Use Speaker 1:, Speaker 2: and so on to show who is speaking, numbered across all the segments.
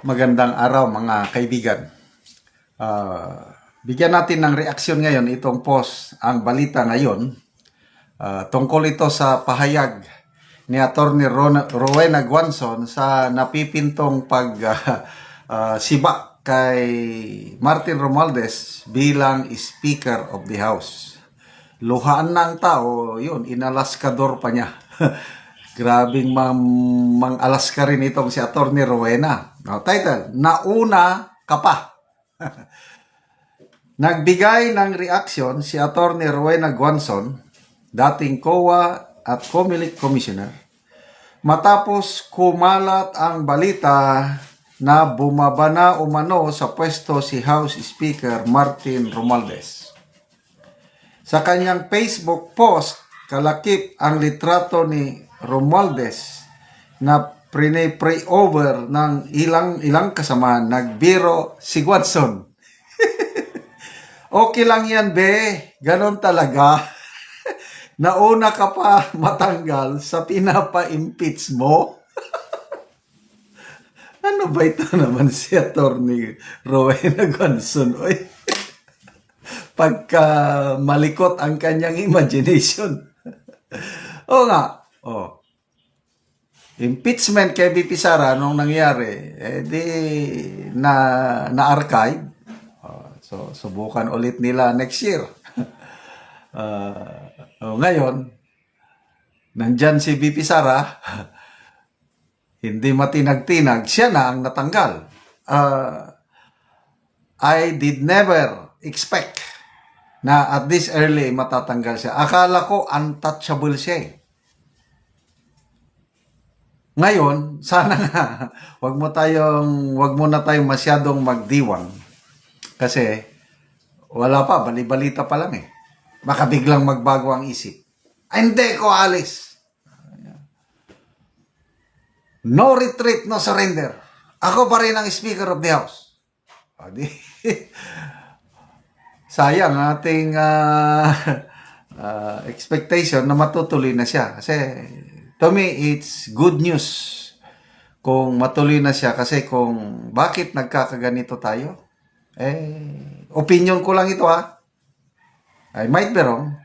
Speaker 1: Magandang araw mga kaibigan. Bigyan natin ng reaksyon ngayon itong post, ang balita ngayon. Tungkol ito sa pahayag ni Atty. Rowena Guanzon sa napipintong siba kay Martin Romualdez bilang Speaker of the House. Luhaan na ang tao, yun, inalaskador pa niya. Grabing mang-alaska rin itong si Atty. Rowena. Title, Nauna Ka Pa. Nagbigay ng reaksyon si Atty. Rowena Guanzon, dating COA at COMELEC Commissioner, matapos kumalat ang balita na bumaba na umano sa pwesto si House Speaker Martin Romualdez. Sa kanyang Facebook post, kalakip ang litrato ni Romualdez na pre over ng ilang kasamahan. Nagbiro si Guanzon. Okay lang yan, be. Ganon talaga. Nauna ka pa matanggal sa pinapa-impeach mo. Ano ba ito naman si Atty. Rowena Guanzon? Oy. Pagka malikot ang kanyang imagination. Oo nga. Oh. Impeachment kay VP Sara nung nangyari, na-archive. So, subukan ulit nila next year. Ngayon, nandyan si VP Sara, hindi matinag-tinag, siya na ang natanggal. I did never expect na at this early matatanggal siya. Akala ko untouchable siya eh. Ngayon, sana nga, wag mo na tayong masyadong magdiwang. Kasi, wala pa, bali-balita pa lang eh. Baka biglang magbago ang isip. Ay, hindi ko alis. No retreat, no surrender. Ako pa rin ang Speaker of the House. Sayang ating expectation na matutuloy na siya. Kasi, to me, it's good news kung matuloy na siya. Kasi kung bakit nagkakaganito tayo, opinion ko lang ito ha. I might be wrong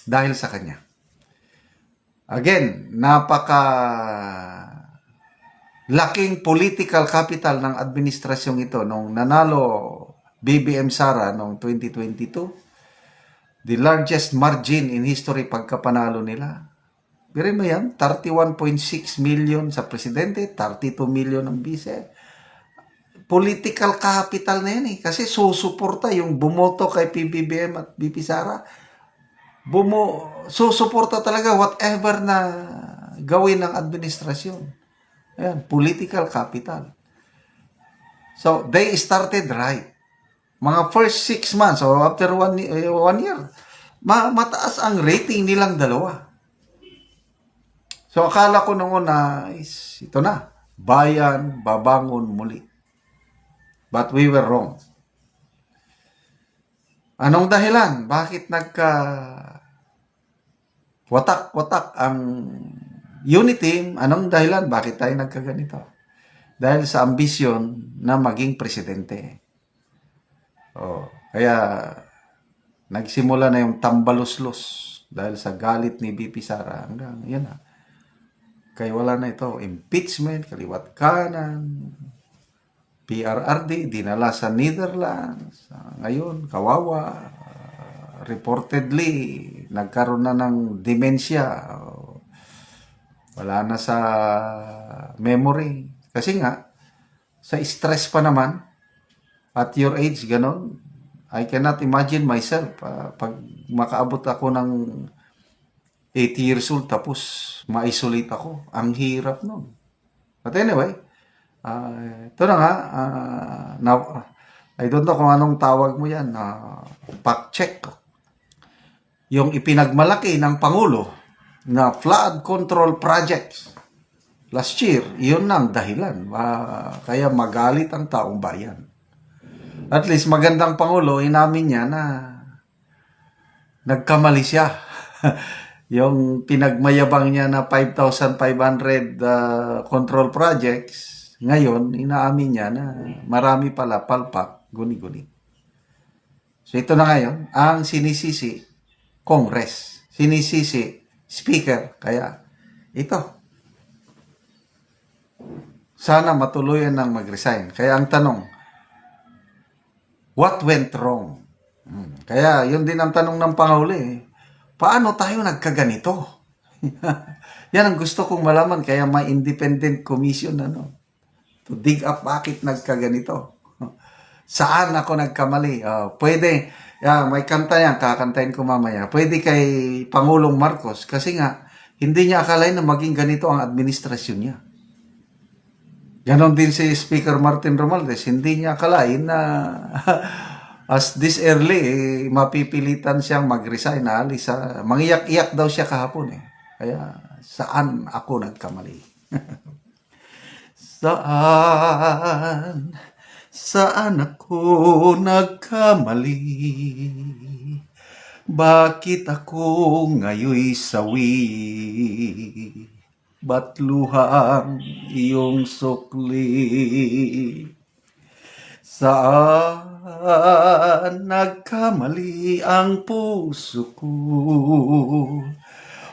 Speaker 1: dahil sa kanya. Again, laking political capital ng administrasyong ito nung nanalo BBM Sara noong 2022. The largest margin in history pagkapanalo nila. Pero mo yan, 31.6 million sa presidente, 32 million ang vice. Political capital na yan eh. Kasi susuporta yung bumoto kay PBBM at BP Sara. Susuporta talaga whatever na gawin ng administrasyon. Ayan, political capital. So, they started right. Mga first 6 months, o after 1 year, mataas ang rating nilang dalawa. So, akala ko nung una, ito na, bayan, babangon muli. But we were wrong. Anong dahilan? Bakit watak-watak ang unity team? Anong dahilan? Bakit tayo nagkaganito? Dahil sa ambisyon na maging presidente. Kaya nagsimula na yung tambaluslos dahil sa galit ni BP Sara. Hanggang yan na. Kaya wala na ito. Impeachment, kaliwat kanan, PRRD, dinala sa Netherlands. Ngayon, kawawa. Reportedly, nagkaroon na ng dementia. Wala na sa memory. Kasi nga, sa stress pa naman, at your age, ganon, I cannot imagine myself. Pag makaabot ako ng 80 years old, tapos ma-isolate ako. Ang hirap nun. But anyway, ito na nga, I don't know kung anong tawag mo yan, fact check. Yung ipinagmalaki ng Pangulo na flood control projects last year, yun ang dahilan. Kaya magalit ang taong bayan. At least magandang Pangulo, inamin niya na nagkamali siya. Yung pinagmayabang niya na 5,500 control projects, Ngayon, inaamin niya na marami pala palpak, guni-guni. So ito na ngayon, ang sinisisi, Congress. Sinisisi, Speaker. Kaya ito, sana matuluyan ng mag-resign. Kaya ang tanong, what went wrong? Kaya yun din ang tanong ng Pangulo eh. Paano tayo nagkaganito? Yan ang gusto kong malaman. Kaya may independent commission to dig up bakit nagkaganito. Saan ako nagkamali? Pwede, may kanta yan, kakantahin ko mamaya. Pwede kay Pangulong Marcos kasi nga, hindi niya akalain na maging ganito ang administrasyon niya. Ganon din si Speaker Martin Romualdez, hindi niya akalain na as this early, mapipilitan siyang mag-resign na alis. Mangiyak-iyak daw siya kahapon eh. Kaya saan ako nagkamali? Saan ako nagkamali? Bakit ako ngayoy sawi? Ba't luhang iyong sukli? Saan nagkamali ang puso ko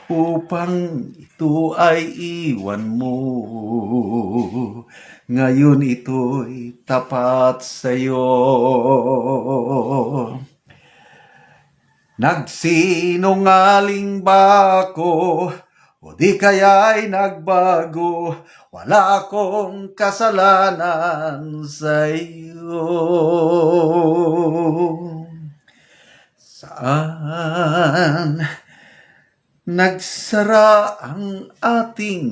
Speaker 1: upang ito ay iwan mo? Ngayon ito'y tapat sa'yo. Nagsinungaling ba ako? O di kaya'y nagbago? Wala akong kasalanan sa'yo. Saan nagsara ang ating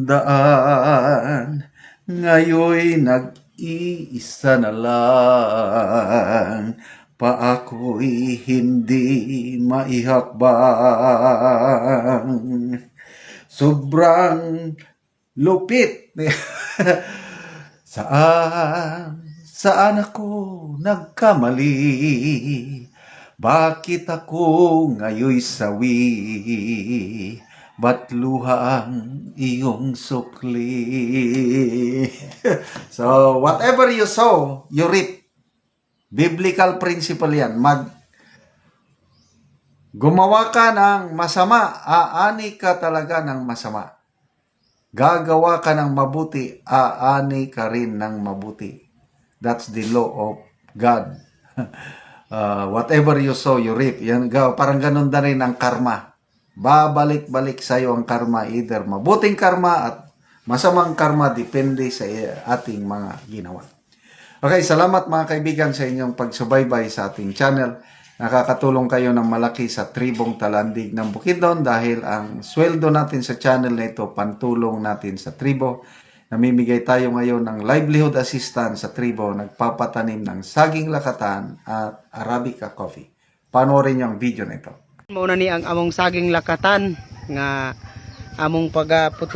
Speaker 1: daan? Ngayon'y nag-iisa na lang. Paako'y hindi maihakbang. Sobrang lupit. Saan ako nagkamali? Bakit ako ngayoy sawi? Ba't luha ang iyong sukli? So, whatever you sow, you reap. Biblical principle yan. Gumawa ka ng masama, aani ka talaga ng masama. Gagawa ka ng mabuti, aani ka rin ng mabuti. That's the law of God. Whatever you sow, you reap. Yan, parang ganun na rin ang karma. Babalik-balik sa'yo ang karma. Either mabuting karma at masamang karma, depende sa ating mga ginawa. Okay, salamat mga kaibigan sa inyong pagsubaybay sa ating channel. Nakakatulong kayo ng malaki sa tribong Talandig ng Bukidnon dahil ang sweldo natin sa channel na ito, pantulong natin sa tribo. Namimigay tayo ngayon ng livelihood assistance sa tribo, nagpapatanim ng saging lakatan at Arabica coffee. Panoorin niyo ang video na ito.
Speaker 2: Mauna ni ang among saging lakatan nga among pagaputos